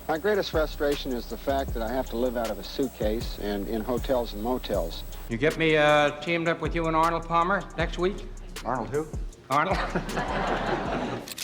My greatest frustration is the fact that I have to live out of a suitcase and in hotels and motels. You get me teamed up with you and Arnold Palmer next week? Arnold who? Arnold?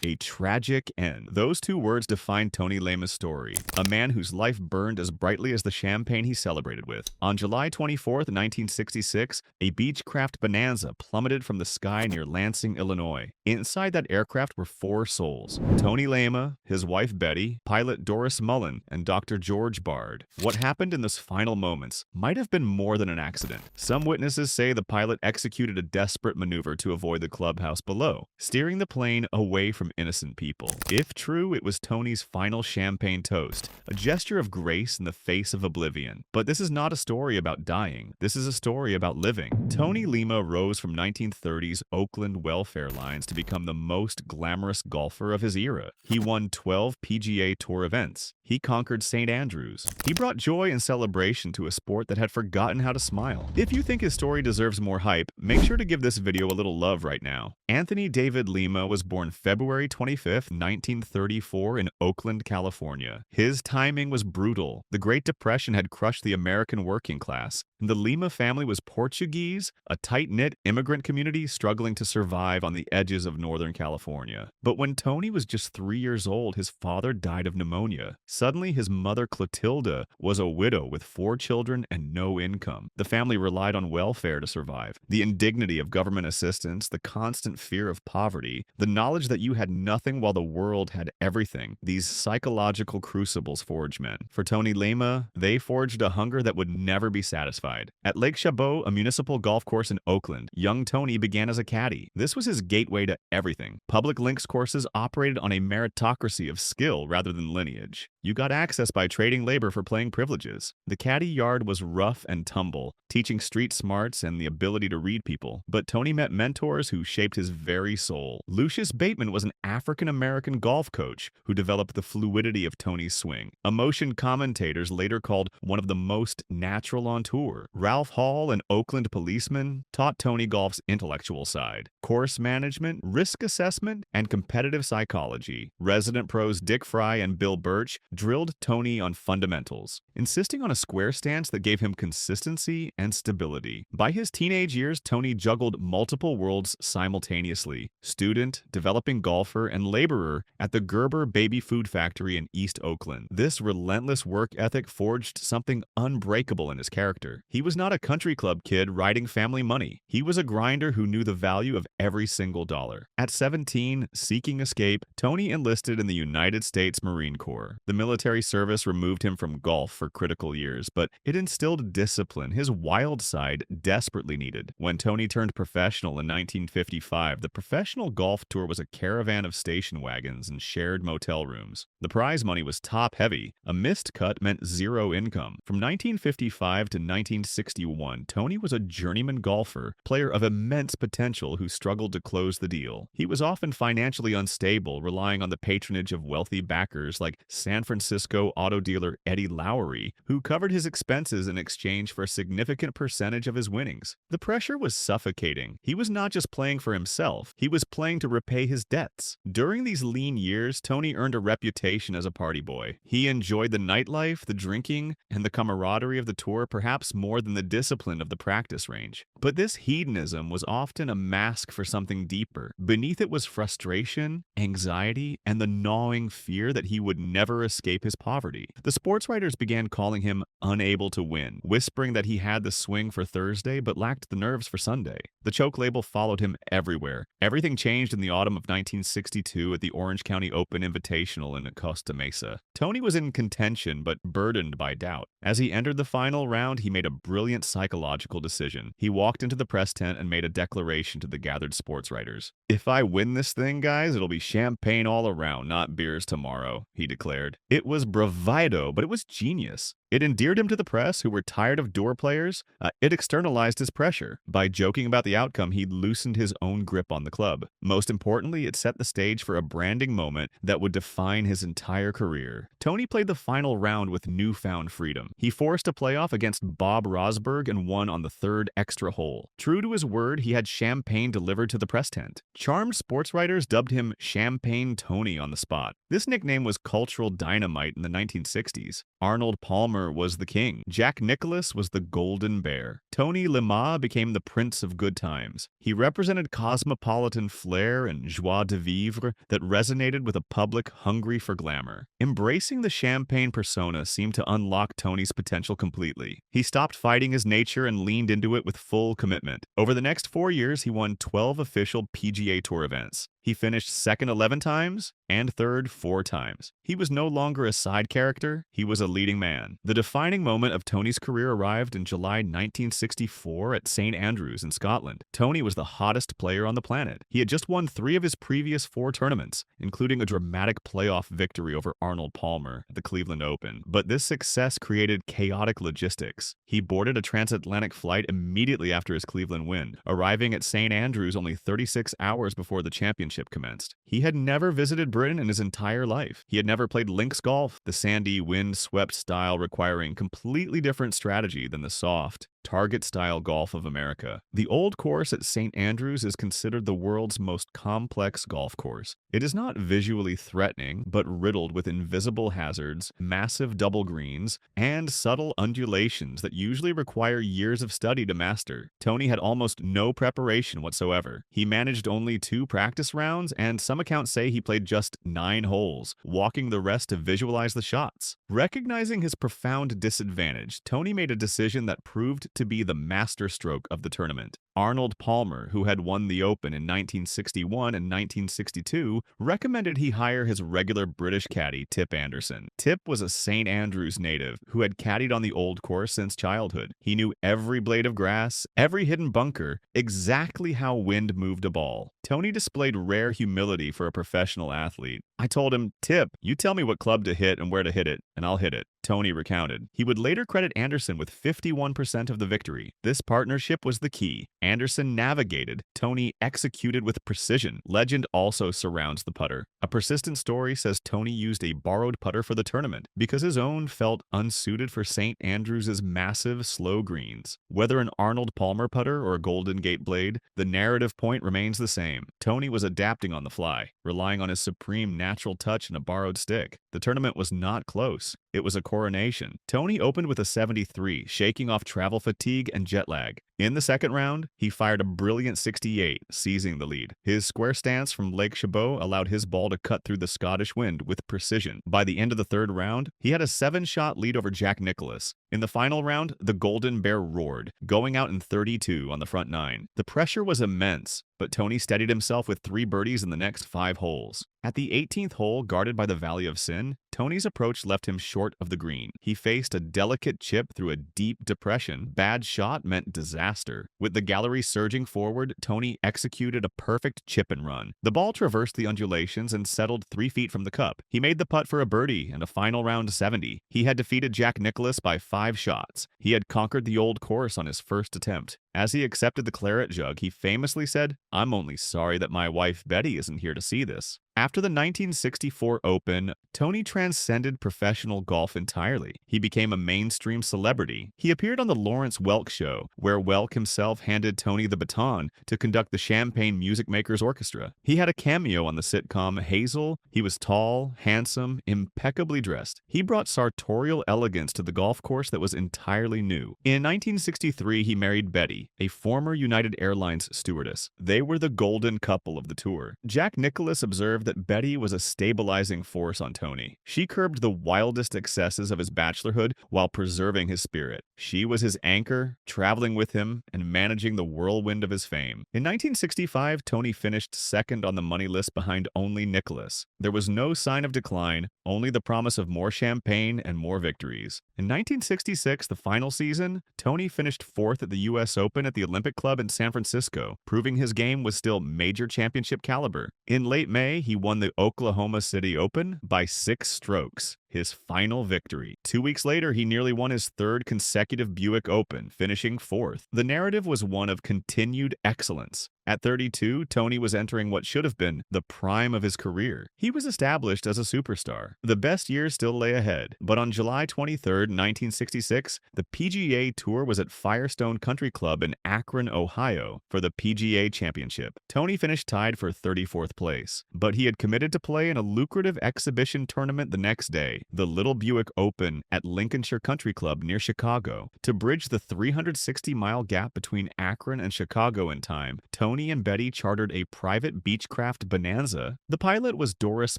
A tragic end. Those two words define Tony Lema's story, a man whose life burned as brightly as the champagne he celebrated with. On July 24th, 1966, a Beechcraft Bonanza plummeted from the sky near Lansing, Illinois. Inside that aircraft were 4 souls: Tony Lema, his wife Betty, pilot Doris Mullen, and Dr. George Bard. What happened in those final moments might have been more than an accident. Some witnesses say the pilot executed a desperate maneuver to avoid the clubhouse below, steering the plane away from innocent people. If true, it was Tony's final champagne toast, a gesture of grace in the face of oblivion. But this is not a story about dying. This is a story about living. Tony Lema rose from 1930s Oakland welfare lines to become the most glamorous golfer of his era. He won 12 PGA Tour events. He conquered St. Andrews. He brought joy and celebration to a sport that had forgotten how to smile. If you think his story deserves more hype, make sure to give this video a little love right now. Anthony David Lema was born February 25th, 1934 in Oakland, California. His timing was brutal. The Great Depression had crushed the American working class, and the Lema family was Portuguese, a tight-knit immigrant community struggling to survive on the edges of Northern California. But when Tony was just 3 years old, his father died of pneumonia. Suddenly, his mother Clotilda was a widow with 4 children and no income. The family relied on welfare to survive. The indignity of government assistance, the constant fear of poverty, the knowledge that you had nothing while the world had everything. These psychological crucibles forged men. For Tony Lema, they forged a hunger that would never be satisfied. At Lake Chabot, a municipal golf course in Oakland, young Tony began as a caddy. This was his gateway to everything. Public links courses operated on a meritocracy of skill rather than lineage. You got access by trading labor for playing privileges. The caddy yard was rough and tumble, teaching street smarts and the ability to read people. But Tony met mentors who shaped his very soul. Lucius Bateman was an African-American golf coach who developed the fluidity of Tony's swing. Emotion commentators later called one of the most natural on tour. Ralph Hall, an Oakland policeman, taught Tony golf's intellectual side: course management, risk assessment, and competitive psychology. Resident pros Dick Fry and Bill Birch drilled Tony on fundamentals, insisting on a square stance that gave him consistency and stability. By his teenage years, Tony juggled multiple worlds simultaneously: student, developing golfer, and laborer at the Gerber Baby Food Factory in East Oakland. This relentless work ethic forged something unbreakable in his character. He was not a country club kid riding family money. He was a grinder who knew the value of every single dollar. At 17, seeking escape, Tony enlisted in the United States Marine Corps. The military service removed him from golf for critical years, but it instilled discipline his wild side desperately needed. When Tony turned professional in 1955, the professional golf tour was a caravan of station wagons and shared motel rooms. The prize money was top-heavy. A missed cut meant zero income. From 1955 to 1961, Tony was a journeyman golfer, player of immense potential who struggled to close the deal. He was often financially unstable, relying on the patronage of wealthy backers like San Francisco auto dealer Eddie Lowery, who covered his expenses in exchange for a significant percentage of his winnings. The pressure was suffocating. He was not just playing for himself, he was playing to repay his debts. During these lean years, Tony earned a reputation as a party boy. He enjoyed the nightlife, the drinking, and the camaraderie of the tour perhaps more than the discipline of the practice range. But this hedonism was often a mask for something deeper. Beneath it was frustration, anxiety, and the gnawing fear that he would never escape his poverty. The sports writers began calling him unable to win, whispering that he had the swing for Thursday but lacked the nerves for Sunday. The choke label followed him everywhere. Everything changed in the autumn of 1962 at the Orange County Open Invitational in Costa Mesa. Tony was in contention but burdened by doubt. As he entered the final round, he made a brilliant psychological decision. He walked into the press tent and made a declaration to the gathered sports writers. "If I win this thing, guys, it'll be champagne all around, not beers tomorrow," he declared. It was bravado, but it was genius. It endeared him to the press, who were tired of door players. It externalized his pressure. By joking about the outcome, he loosened his own grip on the club. Most importantly, it set the stage for a branding moment that would define his entire career. Tony played the final round with newfound freedom. He forced a playoff against Bob Rosberg and won on the third extra hole. True to his word, he had champagne delivered to the press tent. Charmed sports writers dubbed him Champagne Tony on the spot. This nickname was cultural dynamite in the 1960s. Arnold Palmer was the king. Jack Nicklaus was the golden bear. Tony Lema became the prince of good times. He represented cosmopolitan flair and joie de vivre that resonated with a public hungry for glamour. Embracing the champagne persona seemed to unlock Tony's potential completely. He stopped fighting his nature and leaned into it with full commitment. Over the next 4 years, he won 12 official PGA Tour events. He finished second 11 times and third 4 times. He was no longer a side character, he was a leading man. The defining moment of Tony's career arrived in July 1964 at St. Andrews in Scotland. Tony was the hottest player on the planet. He had just won 3 of his previous 4 tournaments, including a dramatic playoff victory over Arnold Palmer at the Cleveland Open. But this success created chaotic logistics. He boarded a transatlantic flight immediately after his Cleveland win, arriving at St. Andrews only 36 hours before the championship commenced. He had never visited Britain in his entire life. He had never played links golf, the sandy, wind-swept style requiring completely different strategy than the soft, target-style golf of America. The old course at St. Andrews is considered the world's most complex golf course. It is not visually threatening, but riddled with invisible hazards, massive double greens, and subtle undulations that usually require years of study to master. Tony had almost no preparation whatsoever. He managed only 2 practice rounds, and some accounts say he played just 9 holes, walking the rest to visualize the shots. Recognizing his profound disadvantage, Tony made a decision that proved to be the masterstroke of the tournament. Arnold Palmer, who had won the Open in 1961 and 1962, recommended he hire his regular British caddy, Tip Anderson. Tip was a St. Andrews native who had caddied on the old course since childhood. He knew every blade of grass, every hidden bunker, exactly how wind moved a ball. Tony displayed rare humility for a professional athlete. I told him, "Tip, you tell me what club to hit and where to hit it, and I'll hit it." Tony recounted. He would later credit Anderson with 51% of the victory. This partnership was the key. Anderson navigated. Tony executed with precision. Legend also surrounds the putter. A persistent story says Tony used a borrowed putter for the tournament because his own felt unsuited for St. Andrews' massive, slow greens. Whether an Arnold Palmer putter or a Golden Gate blade, the narrative point remains the same. Tony was adapting on the fly, relying on his supreme natural touch and a borrowed stick. The tournament was not close. It was a coronation. Tony opened with a 73, shaking off travel fatigue and jet lag. In the second round, he fired a brilliant 68, seizing the lead. His square stance from Lake Chabot allowed his ball to cut through the Scottish wind with precision. By the end of the third round, he had a 7-shot lead over Jack Nicklaus. In the final round, the Golden Bear roared, going out in 32 on the front 9. The pressure was immense, but Tony steadied himself with 3 birdies in the next 5 holes. At the 18th hole, guarded by the Valley of Sin, Tony's approach left him short of the green. He faced a delicate chip through a deep depression. Bad shot meant disaster. With the gallery surging forward, Tony executed a perfect chip and run. The ball traversed the undulations and settled 3 feet from the cup. He made the putt for a birdie and a final round 70. He had defeated Jack Nicklaus by 5 shots. He had conquered the old course on his first attempt. As he accepted the claret jug, he famously said, "I'm only sorry that my wife Betty isn't here to see this." After the 1964 Open, Tony transcended professional golf entirely. He became a mainstream celebrity. He appeared on the Lawrence Welk Show, where Welk himself handed Tony the baton to conduct the Champagne Music Makers Orchestra. He had a cameo on the sitcom Hazel. He was tall, handsome, impeccably dressed. He brought sartorial elegance to the golf course that was entirely new. In 1963, he married Betty, a former United Airlines stewardess. They were the golden couple of the tour. Jack Nicklaus observed that Betty was a stabilizing force on Tony. She curbed the wildest excesses of his bachelorhood while preserving his spirit. She was his anchor, traveling with him, and managing the whirlwind of his fame. In 1965, Tony finished second on the money list behind only Nicklaus. There was no sign of decline, only the promise of more champagne and more victories. In 1966, the final season, Tony finished 4th at the U.S. Open at the Olympic Club in San Francisco, proving his game was still major championship caliber. In late May, he won the Oklahoma City Open by 6 strokes. his final victory. 2 weeks later, he nearly won his third consecutive Buick Open, finishing fourth. The narrative was one of continued excellence. At 32, Tony was entering what should have been the prime of his career. He was established as a superstar. The best years still lay ahead, but on July 23, 1966, the PGA Tour was at Firestone Country Club in Akron, Ohio, for the PGA Championship. Tony finished tied for 34th place, but he had committed to play in a lucrative exhibition tournament the next day, the Little Buick Open at Lincolnshire Country Club near Chicago. To bridge the 360-mile gap between Akron and Chicago in time, Tony and Betty chartered a private Beechcraft Bonanza. The pilot was Doris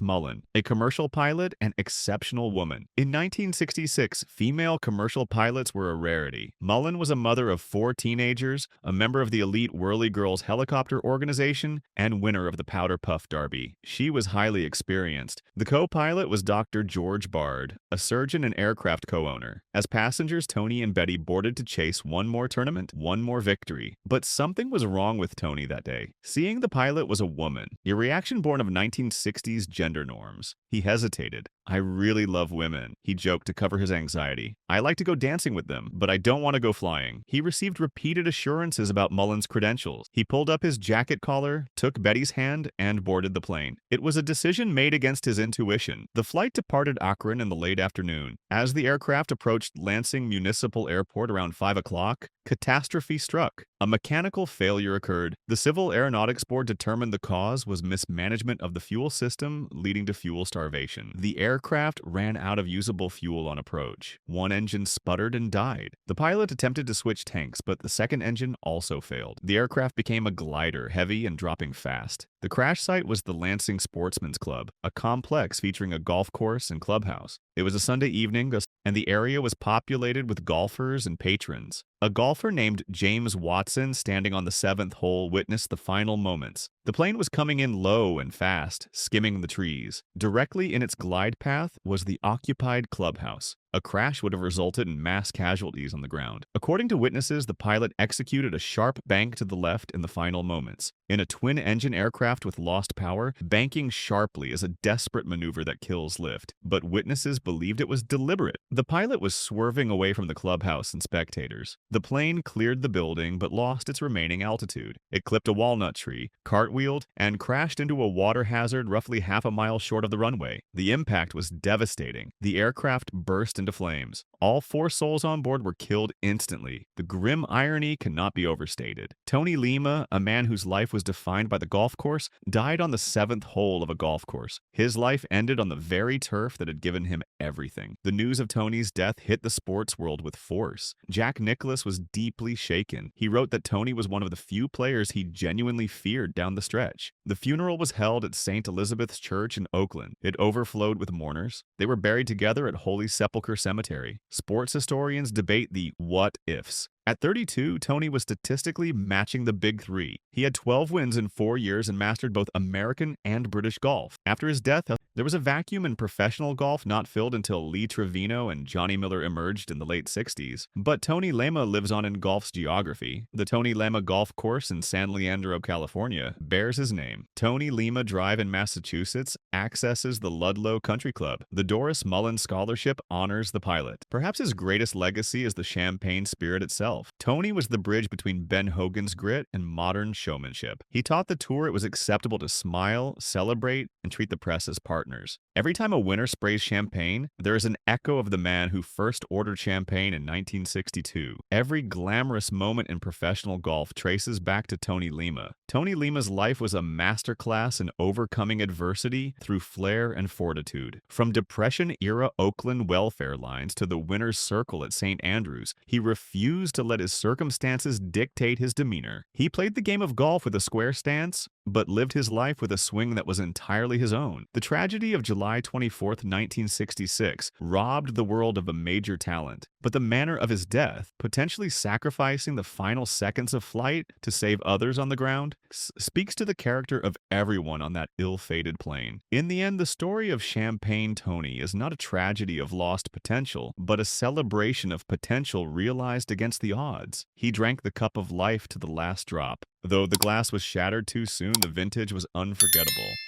Mullen, a commercial pilot and exceptional woman. In 1966, female commercial pilots were a rarity. Mullen was a mother of 4 teenagers, a member of the elite Whirly Girls helicopter organization, and winner of the Powder Puff Derby. She was highly experienced. The co-pilot was Dr. George Bard, a surgeon and aircraft co-owner. As passengers, Tony and Betty boarded to chase one more tournament, one more victory. But something was wrong with Tony that day. Seeing the pilot was a woman, a reaction born of 1960s gender norms. He hesitated. "I really love women," he joked to cover his anxiety. "I like to go dancing with them, but I don't want to go flying." He received repeated assurances about Mullen's credentials. He pulled up his jacket collar, took Betty's hand, and boarded the plane. It was a decision made against his intuition. The flight departed Akron in the late afternoon. As the aircraft approached Lansing Municipal Airport around 5 o'clock, catastrophe struck. A mechanical failure occurred. The Civil Aeronautics Board determined the cause was mismanagement of the fuel system, leading to fuel starvation. The aircraft ran out of usable fuel on approach. One engine sputtered and died. The pilot attempted to switch tanks, but the second engine also failed. The aircraft became a glider, heavy and dropping fast. The crash site was the Lansing Sportsman's Club, a complex featuring a golf course and clubhouse. It was a Sunday evening, and the area was populated with golfers and patrons. A golfer named James Watson, standing on the 7th hole, witnessed the final moments. The plane was coming in low and fast, skimming the trees. Directly in its glide path was the occupied clubhouse. A crash would have resulted in mass casualties on the ground. According to witnesses, the pilot executed a sharp bank to the left in the final moments. In a twin-engine aircraft with lost power, banking sharply is a desperate maneuver that kills lift, but witnesses believed it was deliberate. The pilot was swerving away from the clubhouse and spectators. The plane cleared the building but lost its remaining altitude. It clipped a walnut tree, cartwheeled, and crashed into a water hazard roughly half a mile short of the runway. The impact was devastating. The aircraft burst into flames. All 4 souls on board were killed instantly. The grim irony cannot be overstated. Tony Lema, a man whose life was defined by the golf course, died on the 7th hole of a golf course. His life ended on the very turf that had given him everything. The news of Tony's death hit the sports world with force. Jack Nicklaus was deeply shaken. He wrote that Tony was one of the few players he genuinely feared down the stretch. The funeral was held at St. Elizabeth's Church in Oakland. It overflowed with mourners. They were buried together at Holy Sepulchre Cemetery. Sports historians debate the what-ifs. At 32, Tony was statistically matching the big 3. He had 12 wins in 4 years and mastered both American and British golf. After his death, there was a vacuum in professional golf not filled until Lee Trevino and Johnny Miller emerged in the late 60s. But Tony Lema lives on in golf's geography. The Tony Lema Golf Course in San Leandro, California, bears his name. Tony Lema Drive in Massachusetts accesses the Ludlow Country Club. The Doris Mullen Scholarship honors the pilot. Perhaps his greatest legacy is the champagne spirit itself. Tony was the bridge between Ben Hogan's grit and modern showmanship. He taught the tour it was acceptable to smile, celebrate, and treat the press as partners. Every time a winner sprays champagne, there is an echo of the man who first ordered champagne in 1962. Every glamorous moment in professional golf traces back to Tony Lema. Tony Lema's life was a masterclass in overcoming adversity through flair and fortitude. From Depression-era Oakland welfare lines to the winner's circle at St. Andrews, he refused to let his circumstances dictate his demeanor. He played the game of golf with a square stance, but lived his life with a swing that was entirely his own. The tragedy of July 24, 1966, robbed the world of a major talent, but the manner of his death, potentially sacrificing the final seconds of flight to save others on the ground, speaks to the character of everyone on that ill-fated plane. In the end, the story of Champagne Tony is not a tragedy of lost potential, but a celebration of potential realized against the odds. He drank the cup of life to the last drop. Though the glass was shattered too soon, the vintage was unforgettable.